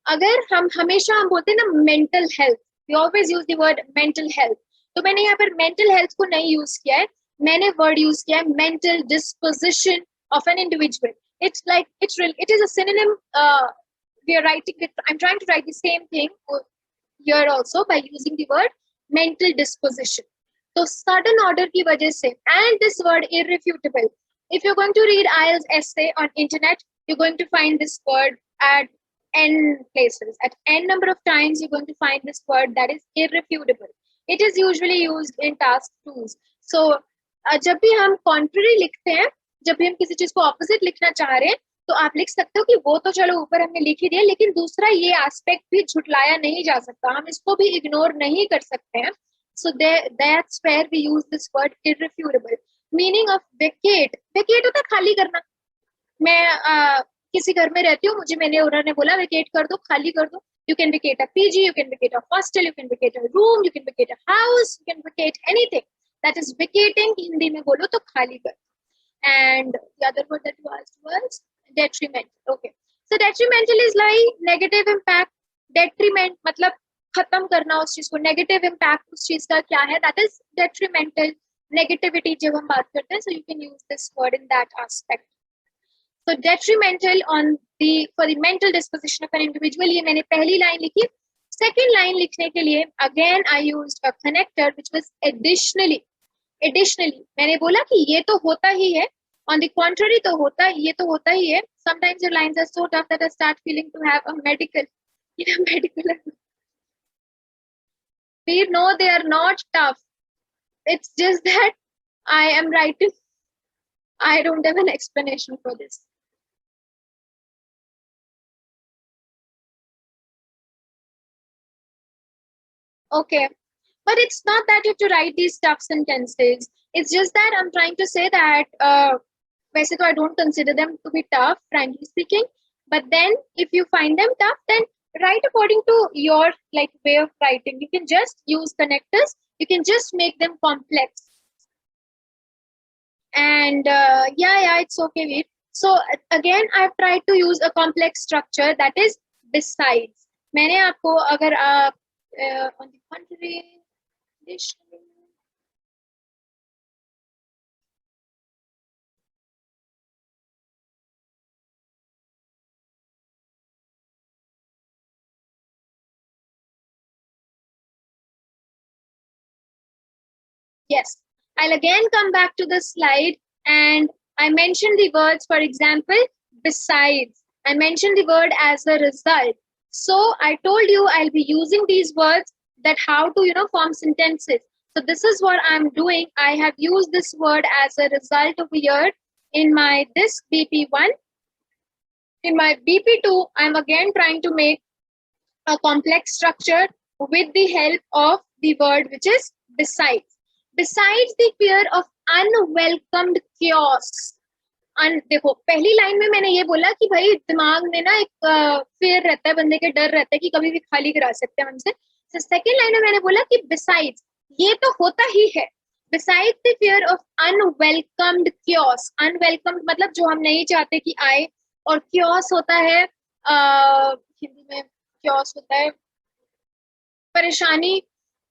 अगर हम हमेशा हम बोलते हैं ना mental health, we always use the word mental health. तो मैंने यहाँ पर mental health को नहीं use किया है, मैंने word use किया है mental disposition of an individual. It's like it is a synonym. We are writing it. I'm trying to write the same thing here also by using the word mental disposition. So sudden order की वजह से, and this word irrefutable. If you're going to read IELTS essay on internet, you're going to find this word at n places. At n number of times, you're going to find this word that is irrefutable. It is usually used in task 2s. So जब भी हम contrary लिखते हैं, जब भी हम किसी चीज को opposite लिखना चाह रहे हैं, तो आप लिख सकते हो कि वो तो चलो ऊपर हमने लिख ही दिया, लेकिन दूसरा ये एस्पेक्ट भी झुटलाया नहीं जा सकता, हम इसको भी इग्नोर नहीं कर सकते हैं. So that's where we use this word irrefutable. Meaning of vacate. Vacate होता है खाली करना. मैं किसी घर में रहती हूँ, मैंने उन्होंने बोला वेकेट कर दो, खाली कर दो. You can vacate a PG, you can vacate a hostel, you can vacate a room, you can vacate a house, you can vacate anything. That is vacating. Hindi में बोलो तो खाली कर. And the other word that you asked was detrimental. Okay. So detrimental is like negative impact. Detriment मतलब खत्म करना उस चीज को. Negative impact उस चीज का क्या है? That is detrimental. Negativity जब हम बात करते हैं, so you can use this word in that aspect. So detrimental for the mental disposition of an individual. ये मैंने पहली line लिखी. Second line लिखने के लिए again I used a connector which was additionally. मैंने बोला कि ये तो होता ही है. On the contrary तो होता ये तो होता ही है. Sometimes your lines are so tough that I start feeling to have a medical. We know they are not tough. It's just that I am writing. I don't have an explanation for this. Okay, but it's not that you have to write these tough sentences. It's just that I'm trying to say that basically I don't consider them to be tough, frankly speaking. But then if you find them tough, then write according to your way of writing. You can just use connectors. You can just make them complex. And yeah, it's okay with. So again, I've tried to use a complex structure that is besides. मैंने आपको अगर आप on the contrary, yes, I'll again come back to the slide and I mentioned the words, for example, besides. I mentioned the word as a result. So I told you I'll be using these words that how to, form sentences. So this is what I'm doing. I have used this word as a result over here in my this BP1. In my BP2, I'm again trying to make a complex structure with the help of the word which is besides. Besides the fear of unwelcomed chaos. देखो पहली line में मैंने ये बोला कि भाई दिमाग में ना एक fear रहता है, बंदे के डर रहता है कि कभी भी खाली करा सकते हैं हमसे. So second लाइन में मैंने बोला कि besides, ये तो होता ही है. Besides the fear of unwelcomed chaos. Unwelcomed मतलब जो हम नहीं चाहते कि आए, और chaos होता है हिंदी में chaos होता है परेशानी,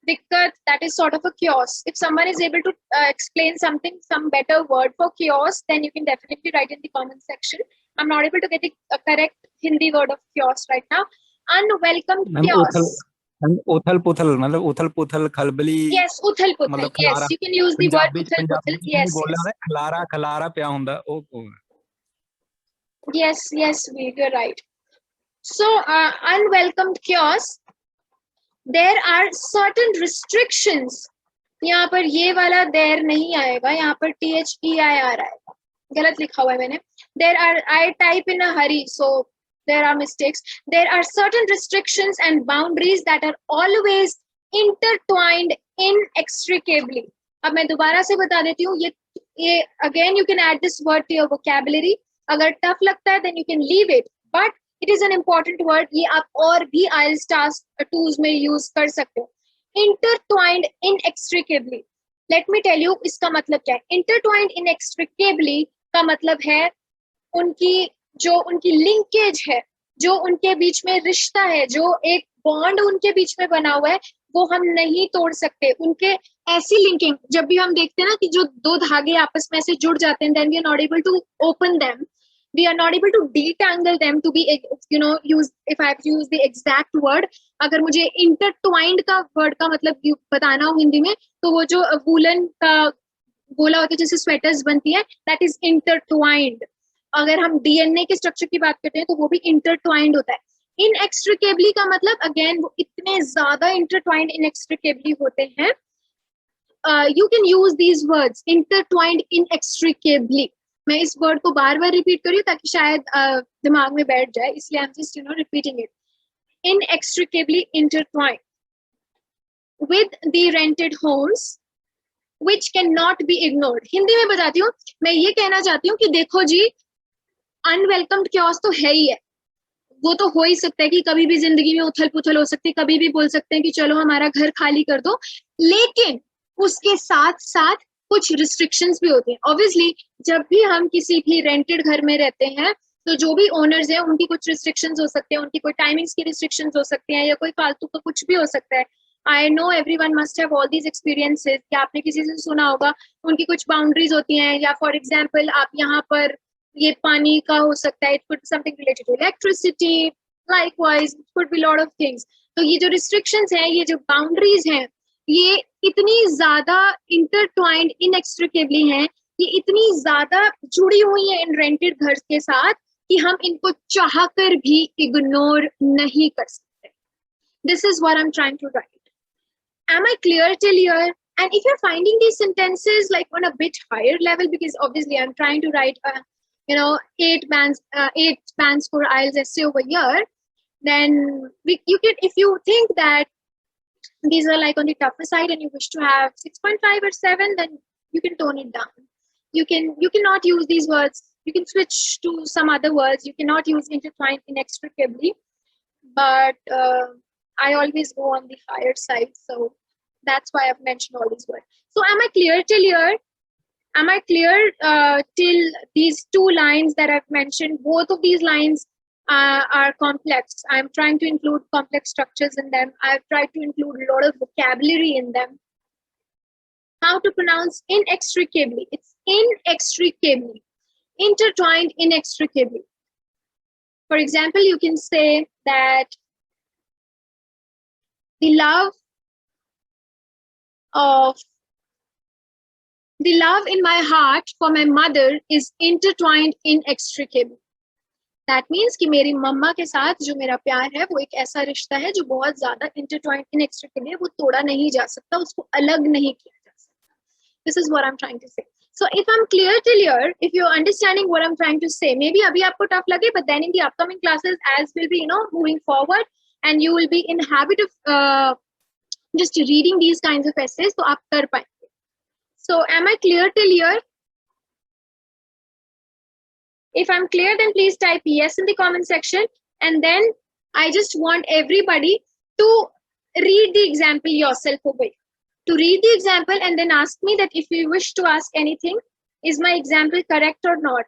dikkat. That is sort of a chaos. If someone is able to explain something, some better word for chaos, then you can definitely write in the comment section. I'm not able to get the correct Hindi word of chaos right now. Unwelcome chaos. उथल-पुथल मतलब उथल-पुथल खलबली. Yes, उथल-पुथल. Yes, you can use the word उथल-पुथल. Yes. खलारा ਪਿਆ ਹੁੰਦਾ ਉਹ. Yes, you're right. So unwelcomed chaos. There are certain restrictions यहाँ पर ये वाला देर नहीं आएगा, यहाँ पर THEIR आएगा, गलत लिखा हुआ है मैंने. There are, I type in a hurry, so there are mistakes. There are certain restrictions and boundaries that are always intertwined inextricably. अब मैं दोबारा से बता देती हूँ, ये again you can add this word to your vocabulary. अगर tough लगता है then you can leave it, but it is an important word. ये आप और भी IELTS task tools में use कर सकते हो. Intertwined inextricably. Let me tell you इसका मतलब क्या है. Intertwined inextricably का मतलब है उनकी लिंकेज है, जो उनके बीच में रिश्ता है, जो एक बॉन्ड उनके बीच में बना हुआ है, वो हम नहीं तोड़ सकते. उनके ऐसी लिंकिंग जब भी हम देखते हैं ना कि जो दो धागे आपस में ऐसे जुड़ जाते हैं, then we are not able to open them, we are not able to detangle them to be, you know, use, if I have to use the exact word, अगर मुझे intertwined का word का मतलब बताना हो हिंदी में, तो वो जो वूलन का गोला होता है जैसे स्वेटर्स बनती है, that is intertwined. अगर हम DNA के स्ट्रक्चर की बात करते हैं तो वो भी intertwined होता है. Inextricably का मतलब अगेन वो इतने ज्यादा intertwined inextricably होते हैं. You can use these words, intertwined inextricably. मैं इस वर्ड को बार बार रिपीट करी ताकि शायद दिमाग में बैठ जाए, इसलिए I'm just repeating it. Inextricably intertwined with the rented homes which cannot be ignored. Hindi में बताती हूँ, मैं ये कहना चाहती हूँ कि देखो जी, अनवेलकम्ड क्योस तो है ही है, वो तो हो ही सकता है कि कभी भी जिंदगी में उथल पुथल हो सकती है, कभी भी बोल सकते हैं कि चलो हमारा घर खाली कर दो, लेकिन उसके साथ साथ कुछ रिस्ट्रिक्शंस भी होती हैं. ऑब्वियसली जब भी हम किसी भी रेंटेड घर में रहते हैं तो जो भी ओनर्स हैं उनकी कुछ रिस्ट्रिक्शंस हो सकते हैं, उनकी कोई टाइमिंग्स की रिस्ट्रिक्शंस हो सकती हैं, या कोई फालतू का कुछ भी हो सकता है. I know everyone must have all these experiences, कि आपने किसी से सुना होगा उनकी कुछ बाउंड्रीज होती हैं, या फॉर एग्जाम्पल आप यहाँ पर ये पानी का हो सकता है, it could something related to electricity, likewise it could be lot of things. तो ये जो restrictions हैं, ये जो boundaries हैं, ये इतनी ज्यादा intertwined inextricably हैं, ये इतनी ज्यादा जुड़ी हुई हैं इन rented घर के साथ कि हम इनको चाहकर भी ignore नहीं कर सकते. This is what I'm trying to write. Am I clear till here? And if you're finding these sentences like on a bit higher level, because obviously I'm trying to write a 8 bands for IELTS essay over here, then you can, if you think that these are like on the tougher side and you wish to have 6.5 or 7, then you can tone it down. You cannot use these words, you can switch to some other words, you cannot use intertwined inextricably, but I always go on the higher side, so that's why I've mentioned all these words. So am I clear till here? Am I clear till these two lines that I've mentioned? Both of these lines are complex. I'm trying to include complex structures in them. I've tried to include a lot of vocabulary in them. How to pronounce inextricably? It's inextricably, intertwined inextricably. For example, you can say that the love in my heart for my mother is intertwined inextricably. That means कि मेरी मम्मा के साथ जो मेरा प्यार है वो एक ऐसा रिश्ता है जो बहुत ज्यादा intertwined inextricably है, वो तोड़ा नहीं जा सकता, उसको अलग नहीं किया जा सकता. This is what I'm trying to say. So if I'm clear till here, if you're understanding what I'm trying to say, maybe अभी आपको tough लगे, but then in the upcoming classes, as will be moving forward, and you will be in habit of just reading these kinds of essays, तो आप कर पाएंगे. So am I clear till here? If I'm clear, then please type yes in the comment section. And then I just want everybody to read the example yourself over here. To read the example and then ask me that if you wish to ask anything, is my example correct or not?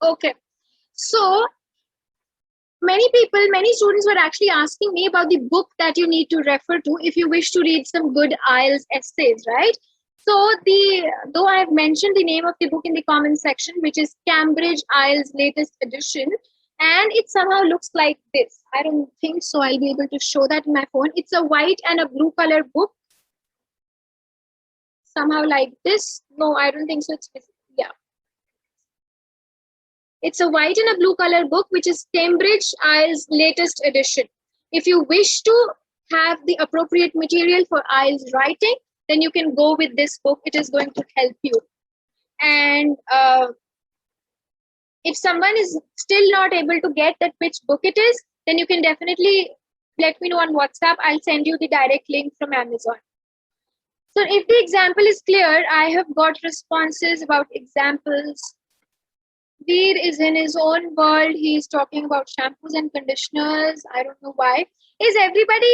Okay, so many students were actually asking me about the book that you need to refer to if you wish to read some good IELTS essays, right? So though I have mentioned the name of the book in the comment section, which is Cambridge IELTS latest edition, and it somehow looks like this. I don't think so I'll be able to show that in my phone. It's a white and a blue color book, somehow like this. No, I don't think so. Yeah. It's a white and a blue color book, which is Cambridge IELTS latest edition. If you wish to have the appropriate material for IELTS writing, then you can go with this book. It is going to help you. And if someone is still not able to get that which book it is, then you can definitely let me know on WhatsApp. I'll send you the direct link from Amazon. So if the example is clear, I have got responses about examples. Veer is in his own world. He is talking about shampoos and conditioners. I don't know why. Is everybody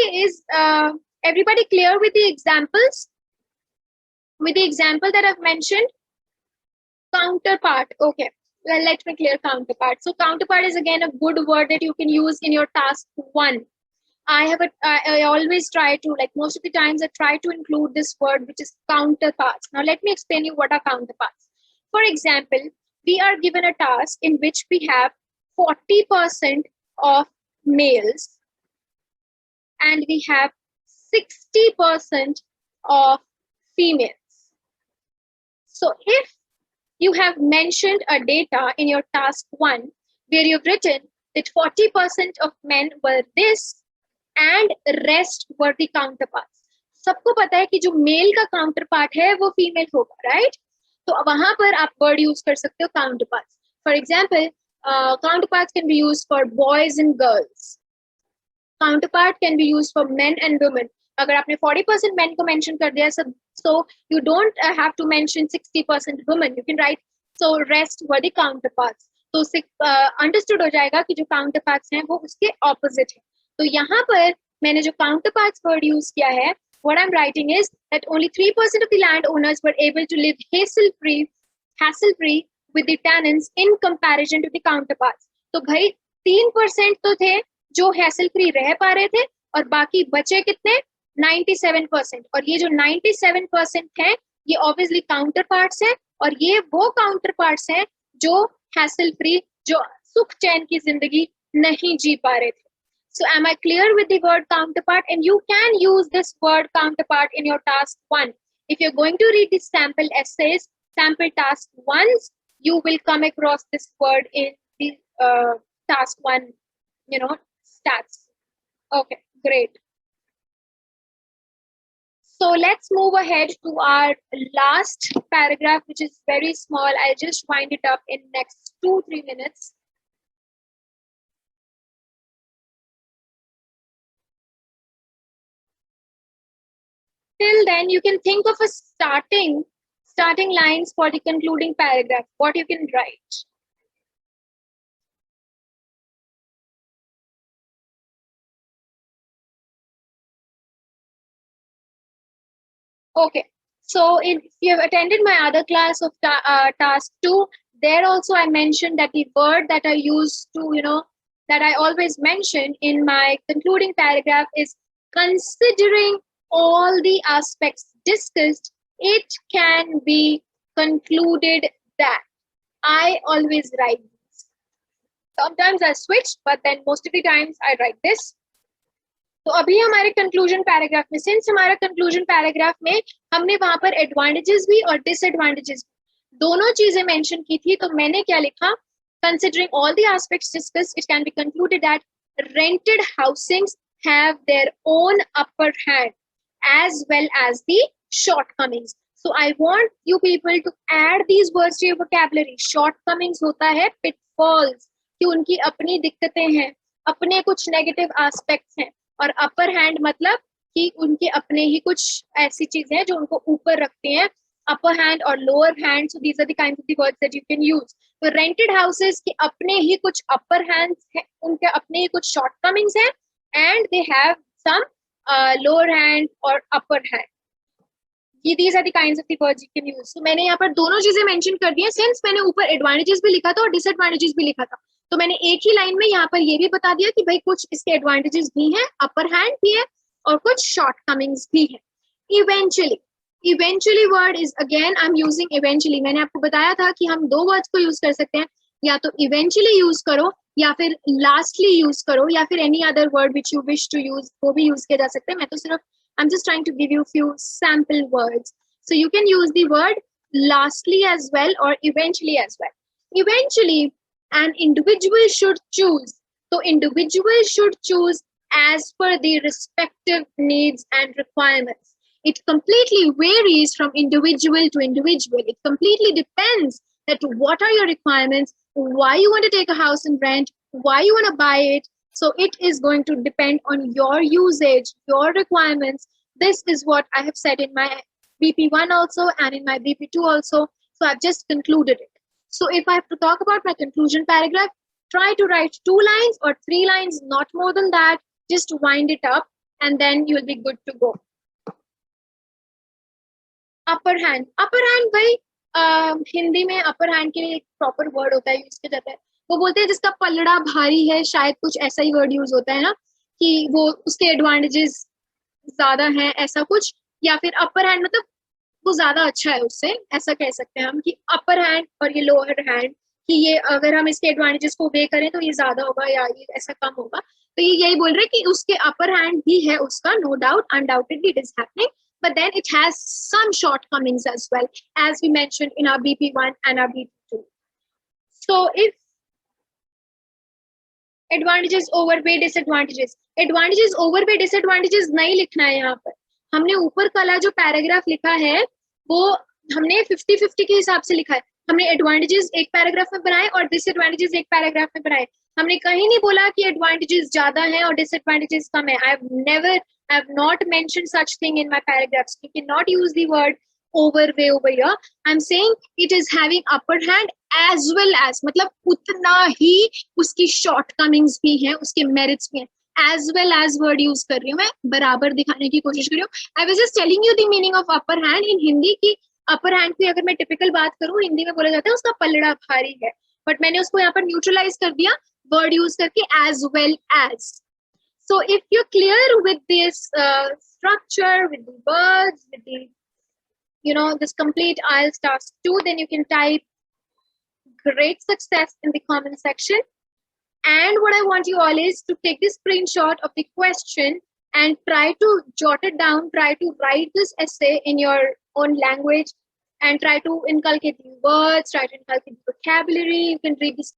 clear with the examples? With the example that I've mentioned? Counterpart. Okay. Well, let me clear counterpart. So counterpart is again a good word that you can use in your task 1. I always try to, like most of the times, I try to include this word, which is counterparts. Now, let me explain you what are counterparts. For example, we are given a task in which we have 40% of males and we have 60% of females. So if you have mentioned a data in your task 1 where you've written that 40% of men were this and rest were the counterparts. सबको पता है कि जो mail का counterpart है वो female होगा, right? तो वहां पर आप वर्ड यूज कर सकते हो counterparts. For example, counterparts can be used for boys and girls. Counterpart can be used for men and women. अगर आपने 40% men को mention कर दिया, so you don't have to mention 60% women. You can write so rest were the counterparts. तो understood हो जाएगा कि जो counterparts हैं वो उसके opposite है. तो यहाँ पर मैंने जो counterparts word use किया है, what I'm writing is that only 3% of the landowners were able to live hassle-free with the tenants in comparison to the counterparts. तो भाई 3% तो थे जो hassle-free रह पा रहे थे और बाकी बचे कितने? 97%. और ये जो 97% है ये obviously counterparts है और ये वो counterparts हैं जो hassle-free, जो सुख चैन की जिंदगी नहीं जी पा रहे थे. So am I clear with the word counterpart? And you can use this word counterpart in your task 1. If you're going to read the sample essays, sample task 1s, you will come across this word in the task 1, stats. Okay, great. So let's move ahead to our last paragraph, which is very small. I'll just wind it up in next 2-3 minutes. Till then, you can think of a starting lines for the concluding paragraph, what you can write. Okay, so if you have attended my other class of task 2, there also I mentioned that the word that I use to, that I always mention in my concluding paragraph is considering all the aspects discussed, it can be concluded that. I always write this. Sometimes I switch, but then most of the times I write this. तो अभी हमारे conclusion paragraph में, since हमारा conclusion paragraph में हमने वहां पर advantages भी और डिसएडवांटेजेस दोनों चीजें मेंशन की थी, तो मैंने क्या लिखा? Considering all the aspects discussed, it can be concluded that rented housings have their own upper hand as well as the shortcomings. So I want you people to add these words to your vocabulary. Shortcomings होता है pitfalls, कि उनकी अपनी दिक्कतें हैं, अपने कुछ negative aspects हैं, और अपर हैंड मतलब कि उनके अपने ही कुछ ऐसी चीजें हैं जो उनको ऊपर रखते हैं, अपर हैंड और lower hand. So these are the kinds of the words that you can use. तो रेंटेड हाउसेस के अपने ही कुछ अपर हैंड्स हैं, उनके अपने ही कुछ शॉर्टकमिंग्स हैं, and they have some lower hand और upper hand. these are the kinds of the words you can use. So मैंने यहाँ पर दोनों चीजें मेंशन कर दी हैं, सिंस मैंने ऊपर एडवांटेजेस भी लिखा था और डिसएडवांटेजेस भी लिखा था, तो मैंने एक ही लाइन में यहाँ पर ये भी बता दिया कि भाई कुछ इसके एडवांटेजेस भी हैं, अपर हैंड भी है और कुछ शॉर्ट कमिंग्स भी है. Eventually word is again I am using eventually. मैंने आपको बताया था कि हम दो वर्ड्स को यूज कर सकते हैं, या तो इवेंचुअली यूज करो या फिर लास्टली यूज करो या फिर any other word which you wish to use, वो भी यूज किया जा सकता है. मैं तो सिर्फ I'm just trying to give you a few sample words. So you can use the word lastly as well or eventually as well. Eventually, an individual should choose. So individuals should choose as per the respective needs and requirements. It completely varies from individual to individual. It completely depends that what are your requirements, why you want to take a house and rent, why you want to buy it. So it is going to depend on your usage, your requirements. This is what I have said in my BP1 also and in my BP2 also. So I've just concluded it. So if I have to talk about my conclusion paragraph, try to write 2 lines or 3 lines, not more than that. Just wind it up and then you'll be good to go. Upper hand. Upper hand भाई हिंदी में upper hand के लिए एक proper word होता है, use किया जाता है. वो बोलते हैं जिसका पलड़ा भारी है, शायद कुछ ऐसा ही वर्ड यूज होता है ना, कि वो उसके एडवांटेजेस ज्यादा हैं, ऐसा कुछ. या फिर अपर हैंड मतलब वो ज्यादा अच्छा है उससे, ऐसा कह सकते हैं हम कि अपर हैंड और ये लोअर हैंड, कि ये अगर हम इसके एडवांटेजेस को वे करें तो ये ज्यादा होगा या ये ऐसा कम होगा. तो ये यही बोल रहे हैं कि उसके अपर हैंड भी है उसका, no doubt, undoubtedly it is happening, but then it has some shortcomings as well, as we mentioned in our BP1 and our BP2. So if advantages overweigh disadvantages, advantages overweigh disadvantages नहीं लिखना है यहाँ पर. हमने ऊपर वाला जो paragraph लिखा है वो हमने 50-50 के हिसाब से लिखा है. हमने एडवांटेजेस एक पैराग्राफ में बनाए और डिसएडवांटेजेस एक पैराग्राफ में बनाए. हमने कहीं नहीं बोला कि एडवांटेजेस ज्यादा हैं और डिसएडवांटेजेस कम है. I have not mentioned such thing in my paragraphs. You cannot use the word overweigh over here. I'm saying it is having upper hand as well as, मतलब उतना ही उसकी shortcomings भी हैं, उसके merits भी हैं. As well as word use कर रही हूँ मैं, बराबर दिखाने की कोशिश कर रही हूँ. I was just telling you the meaning of upper hand in Hindi की. upper hand की अगर मैं typical बात करूँ, हिंदी में बोला जाता है उसका पलड़ा भारी है, but मैंने उसको यहाँ पर neutralize कर दिया word use करके as well as. So if you're clear with this structure, with the words, with the, this complete IELTS task 2, then you can type great success in the comment section. And what I want you all is to take this screenshot of the question and try to jot it down, try to write this essay in your own language and try to inculcate the words, try to inculcate the vocabulary. You can read this